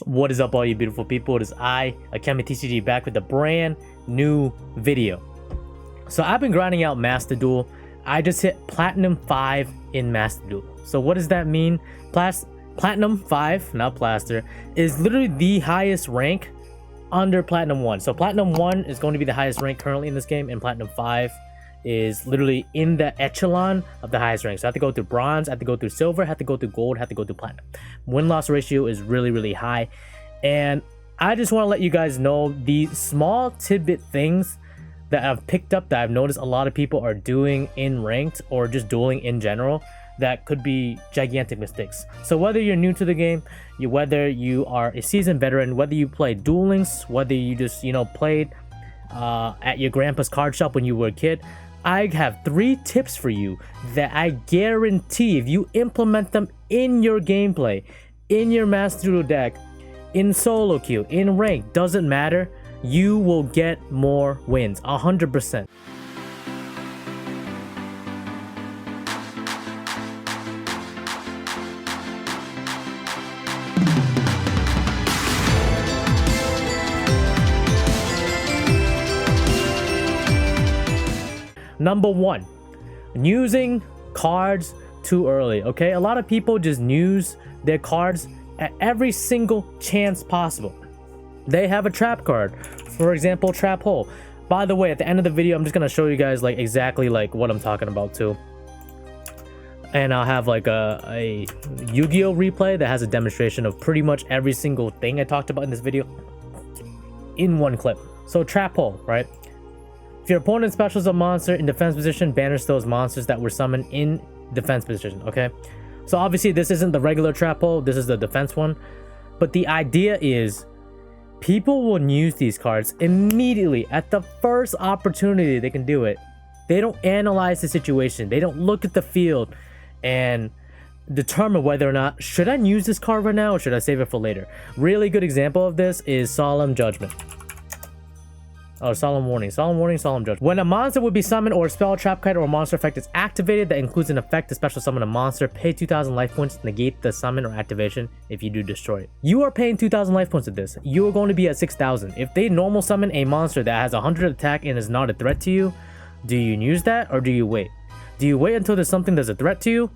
What is up, all you beautiful people? It is I, AkemiTCG, back with a brand new video. So I've been grinding out Master Duel. I just hit Platinum 5 in Master Duel. So what does that mean? Platinum 5, not Plaster, is literally the highest rank under Platinum 1. So Platinum 1 is going to be the highest rank currently in this game, and Platinum 5 is literally in the echelon of the highest rank. So I have to go through bronze, I have to go through silver, I have to go through gold, I have to go through platinum. Win-loss ratio is really high. And I just want to let you guys know the small tidbit things that I've picked up that I've noticed a lot of people are doing in ranked or just dueling in general that could be gigantic mistakes. So whether you're new to the game, whether you are a seasoned veteran, whether you play Duel Links, whether you just played at your grandpa's card shop when you were a kid, I have 3 tips for you that I guarantee if you implement them in your gameplay, in your Master Duel deck, in solo queue, in rank, doesn't matter, you will get more wins, 100%. Number 1, using cards too early. Okay, a lot of people just use their cards at every single chance possible. They have a trap card, for example, Trap Hole. By the way, at the end of the video, I'm just gonna show you guys exactly what I'm talking about too. And I'll have a Yu-Gi-Oh replay that has a demonstration of pretty much every single thing I talked about in this video in one clip. So Trap Hole, right? If your opponent specials a monster in defense position, banish those monsters that were summoned in defense position, okay? So obviously this isn't the regular Trap Hole, this is the defense one. But the idea is people will use these cards immediately at the first opportunity they can do it. They don't analyze the situation. They don't look at the field and determine whether or not, should I use this card right now or should I save it for later? Really good example of this is Solemn Judgment. Oh, Solemn Warning, Solemn Judgment. When a monster would be summoned or a spell, trap card, or a monster effect is activated that includes an effect to special summon a monster, pay 2,000 life points to negate the summon or activation if you do destroy it. You are paying 2,000 life points at this. You are going to be at 6,000. If they normal summon a monster that has 100 attack and is not a threat to you, do you use that or do you wait? Do you wait until there's something that's a threat to you?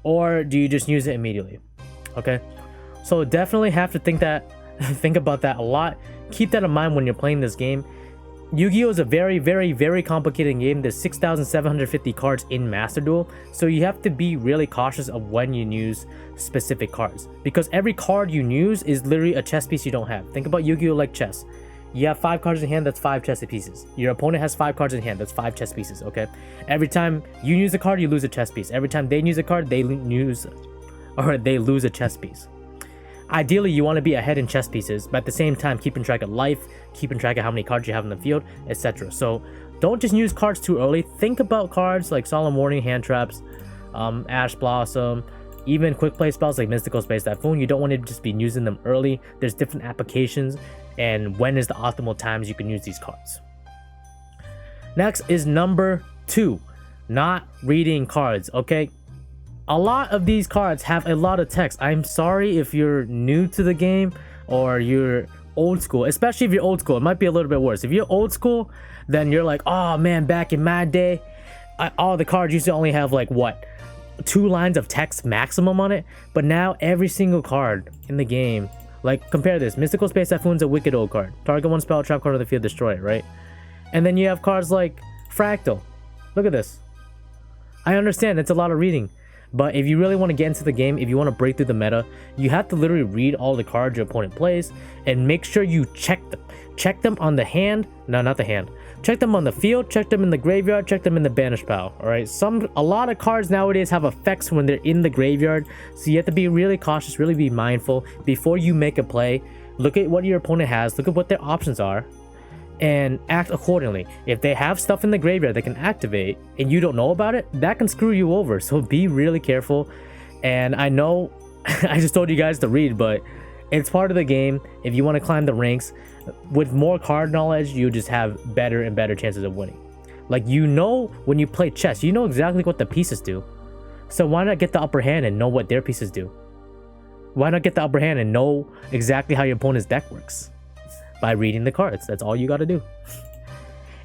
Or do you just use it immediately? Okay, so definitely have to think about that a lot. Keep that in mind when you're playing this game. Yu-Gi-Oh is a very complicated game. There's 6,750 cards in Master Duel, so you have to be really cautious of when you use specific cards, because every card you use is literally a chess piece you don't have. Think about Yu-Gi-Oh like chess. You have 5 cards in hand, that's 5 chess pieces. Your opponent has 5 cards in hand, that's 5 chess pieces, okay? Every time you use a card, you lose a chess piece. Every time they use a card, they lose a chess piece. Ideally, you want to be ahead in chess pieces, but at the same time, keeping track of life, keeping track of how many cards you have in the field, etc. So don't just use cards too early. Think about cards like Solemn Warning, Hand Traps, Ash Blossom, even quick play spells like Mystical Space Typhoon. You don't want to just be using them early. There's different applications, and when is the optimal times you can use these cards. Next is number 2, not reading cards, okay? A lot of these cards have a lot of text. I'm sorry if you're new to the game or you're old school, especially if you're old school. It might be a little bit worse. If you're old school, then you're like, oh man, back in my day, all the cards used to only have 2 lines of text maximum on it. But now every single card in the game, compare this. Mystical Space Typhoon's a wicked old card. Target 1 spell, trap card on the field, destroy it, right? And then you have cards like Fractal. Look at this. I understand it's a lot of reading. But if you really want to get into the game, if you want to break through the meta, you have to literally read all the cards your opponent plays and make sure you check them. Check them on the hand. No, not the hand. Check them on the field, check them in the graveyard, check them in the banish pile. Alright, a lot of cards nowadays have effects when they're in the graveyard, so you have to be really cautious, really be mindful before you make a play. Look at what your opponent has, look at what their options are, and act accordingly. If they have stuff in the graveyard that can activate and you don't know about it, that can screw you over. So be really careful. And I know I just told you guys to read, but it's part of the game. If you want to climb the ranks with more card knowledge, you just have better and better chances of winning. When you play chess, you know exactly what the pieces do. So why not get the upper hand and know what their pieces do? Why not get the upper hand and know exactly how your opponent's deck works? By reading the cards. That's all you gotta do.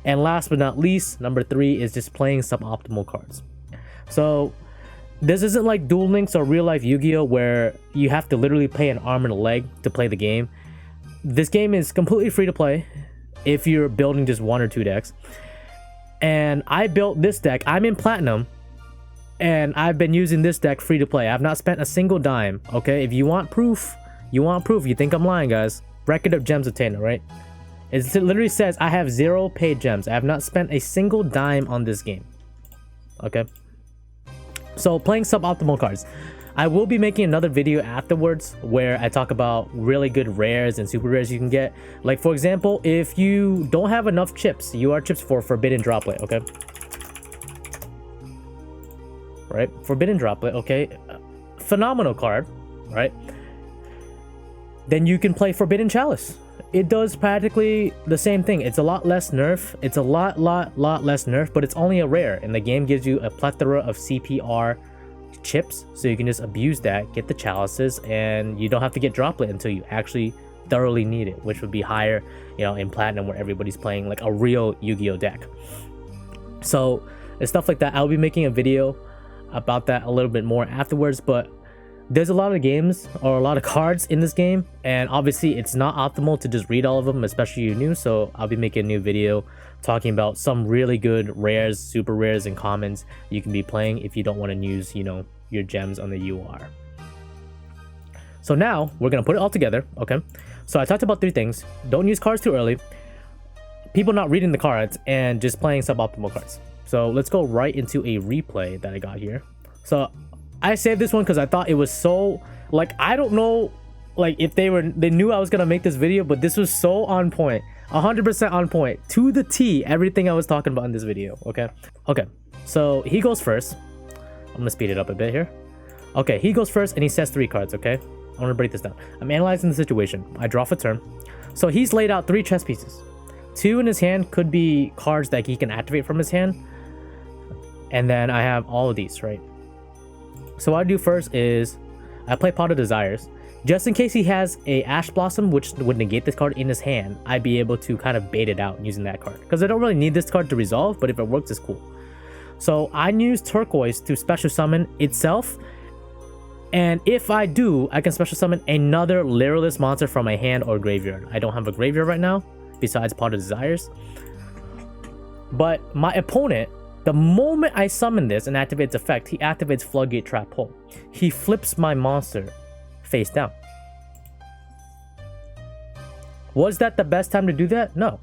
And last but not least, number 3 is just playing suboptimal cards. So this isn't like Duel Links or real life Yu-Gi-Oh where you have to literally pay an arm and a leg to play the game. This game is completely free to play if you're building just 1 or 2 decks. And I built this deck. I'm in Platinum. And I've been using this deck free to play. I've not spent a single dime. Okay, if you want proof, you think I'm lying, guys. Record of gems attained, right? It literally says I have 0 paid gems. I have not spent a single dime on this game. Okay. So playing suboptimal cards. I will be making another video afterwards where I talk about really good rares and super rares you can get. Like for example, if you don't have enough chips, you are chips for Forbidden Droplet, okay? Right? Forbidden Droplet, okay? Phenomenal card, right? Then you can play Forbidden Chalice. It does practically the same thing. It's a lot less nerf. It's a lot less nerf, but it's only a rare. And the game gives you a plethora of CPR chips. So you can just abuse that, get the chalices, and you don't have to get Droplet until you actually thoroughly need it, which would be higher, you know, in Platinum where everybody's playing like a real Yu-Gi-Oh deck. So it's stuff like that. I'll be making a video about that a little bit more afterwards, but there's a lot of games or a lot of cards in this game, and obviously it's not optimal to just read all of them, especially you new. So I'll be making a new video talking about some really good rares, super rares, and commons you can be playing if you don't want to use, you know, your gems on the UR. So now we're gonna put it all together, okay? So I talked about 3 things: don't use cards too early, people not reading the cards, and just playing suboptimal cards. So let's go right into a replay that I got here. So I saved this one because I thought it was so, like, I don't know, like, if they knew I was gonna make this video, but this was so on point, 100% on point, to the T, everything I was talking about in this video. Okay, so he goes first. I'm gonna speed it up a bit here. Okay, he goes first and he says 3 cards. Okay, I'm gonna break this down. I'm analyzing the situation. I draw for turn. So he's laid out 3 chess pieces. 2 in his hand could be cards that he can activate from his hand, and then I have all of these, right? So what I do first is I play Pot of Desires. Just in case he has a Ash Blossom, which would negate this card in his hand, I'd be able to kind of bait it out using that card. Because I don't really need this card to resolve, but if it works, it's cool. So I use Turquoise to special summon itself. And if I do, I can special summon another Literalist monster from my hand or graveyard. I don't have a graveyard right now, besides Pot of Desires. But my opponent, the moment I summon this and activate its effect, he activates Floodgate Trap Hole. He flips my monster face down. Was that the best time to do that? No.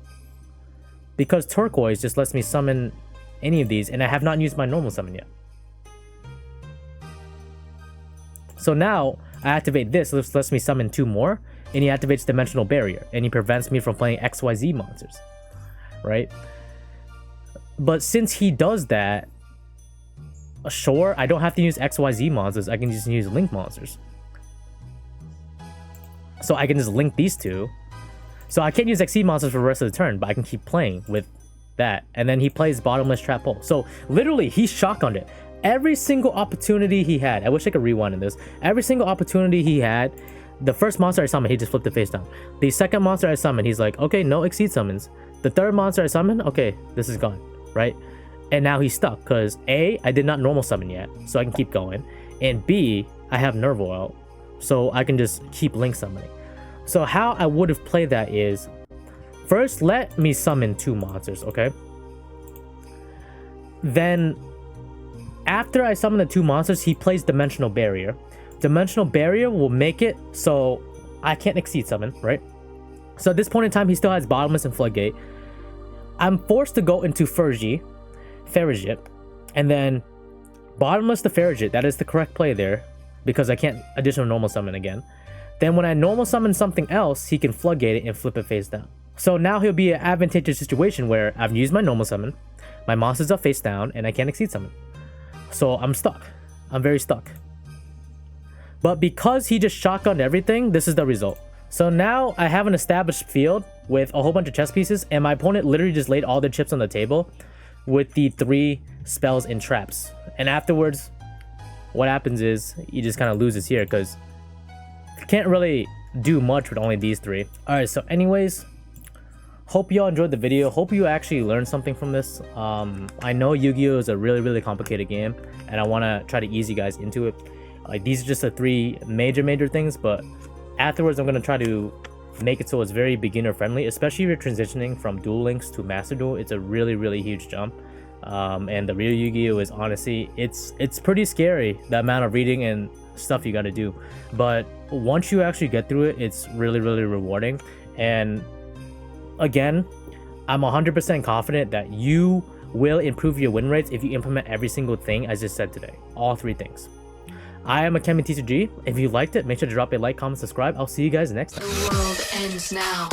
Because Turquoise just lets me summon any of these, and I have not used my normal summon yet. So now I activate this, which lets me summon 2 more, and he activates Dimensional Barrier, and he prevents me from playing XYZ monsters, right? But since he does that, sure, I don't have to use XYZ monsters, I can just use Link monsters. So I can just link these 2. So I can't use XC monsters for the rest of the turn, but I can keep playing with that. And then he plays Bottomless Trap Hole. So literally, he shotgunned it. Every single opportunity he had, I wish I could rewind in this. Every single opportunity he had, the first monster I summoned, he just flipped it face down. The second monster I summoned, he's like, okay, no Exceed summons. The third monster I summoned, okay, this is gone, right? And now he's stuck because A, I did not normal summon yet, so I can keep going. And B, I have Nervo out, so I can just keep Link summoning. So how I would have played that is, first let me summon 2 monsters, okay? Then, after I summon the 2 monsters, he plays Dimensional Barrier. Dimensional Barrier will make it so I can't Exceed summon, right? So at this point in time, he still has Bottomless and Floodgate. I'm forced to go into Farigit, and then Bottomless to Farigit. That is the correct play there, because I can't additional normal summon again. Then when I normal summon something else, he can Floodgate it and flip it face down. So now he'll be an advantageous situation where I've used my normal summon, my monsters are face down, and I can't Exceed summon. So I'm stuck. I'm very stuck. But because he just shotgunned everything, this is the result. So now I have an established field with a whole bunch of chess pieces, and my opponent literally just laid all their chips on the table with the 3 spells and traps. And afterwards, what happens is he just kind of loses here because can't really do much with only these 3. All right, so anyways, hope y'all enjoyed the video. Hope you actually learned something from this. I know Yu-Gi-Oh is a really complicated game, and I want to try to ease you guys into it. Like, these are just the 3 major things, but afterwards I'm going to try to make it so it's very beginner friendly, especially if you're transitioning from Duel Links to Master Duel. It's a really huge jump. And the real Yu-Gi-Oh is honestly, it's pretty scary, the amount of reading and stuff you got to do, but once you actually get through it, it's really rewarding. And again, I'm 100% confident that you will improve your win rates if you implement every single thing I just said today, all 3 things. I am AkemiTCG. If you liked it, make sure to drop a like, comment, subscribe. I'll see you guys next time. The world ends now.